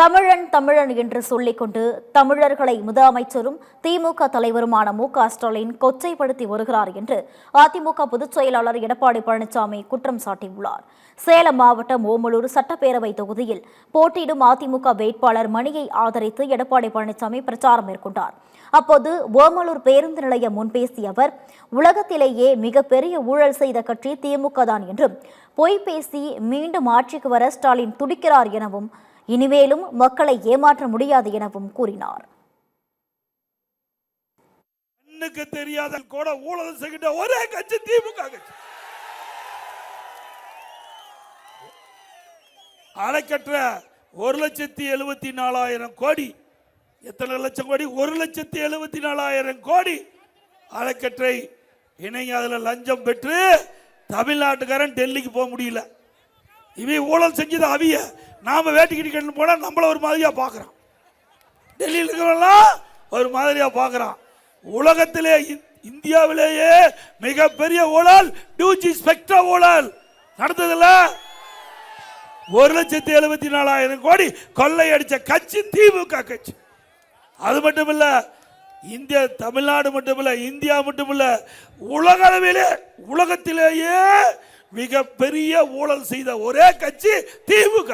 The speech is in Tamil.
தமிழன் தமிழன் என்று சொல்லிக்கொண்டு தமிழர்களை முதலமைச்சரும் திமுக தலைவருமான மு.க.ஸ்டாலின் கொச்சைப்படுத்தி வருகிறார் என்று அதிமுக பொதுச் செயலாளர் எடப்பாடி பழனிசாமி குற்றம் சாட்டியுள்ளார். சேலம் மாவட்டம் ஓமலூர் சட்டப்பேரவை தொகுதியில் போட்டியிடும் அதிமுக வேட்பாளர் மணியை ஆதரித்து எடப்பாடி பழனிசாமி பிரச்சாரம் மேற்கொண்டார். அப்போது ஓமலூர் பேருந்து நிலையம் முன் பேசிய அவர், உலகத்திலேயே மிகப்பெரிய ஊழல் செய்த கட்சி திமுக தான் என்றும், பொய் பேசி மீண்டும் ஆட்சிக்கு வர ஸ்டாலின் துடிக்கிறார் எனவும், இனிமேலும் மக்களை ஏமாற்ற முடியாது எனவும் கூறினார். கண்ணுக்கு தெரியாத கூட ஊழல் செய்கின்ற ஒரே கட்சி திமுக கட்சி. அணைக்கற்ற 1,74,000 கோடி. எத்தனை லட்சம் கோடி? 1,74,000 கோடி அணைக்கற்றை இணைங்க. அதுல லஞ்சம் பெற்று தமிழ்நாட்டுக்காரன் டெல்லிக்கு போக முடியல. இவ ஊழல் செஞ்சது அவிய. நாம வேட்டிக்கிட்டு போனா நம்மள ஒரு மாதிரியா பாக்குறான். டெல்லியில் இருக்கிறவெல்லாம் ஒரு மாதிரியா பாக்குறான். உலகத்திலே இந்தியாவிலேயே மிகப்பெரிய ஊழல் டியூஜி ஸ்பெக்ட்ரா ஊழல் நடந்ததுல 1,74,000 கோடி கொள்ளை அடிச்ச கட்சி திமுக கட்சி. அது மட்டும் இல்ல, இந்தியா தமிழ்நாடு மட்டுமில்ல, இந்தியா மட்டுமில்ல, உலகத்திலேயே மிகப்பெரிய ஊழல் செய்த ஒரே கட்சி திமுக.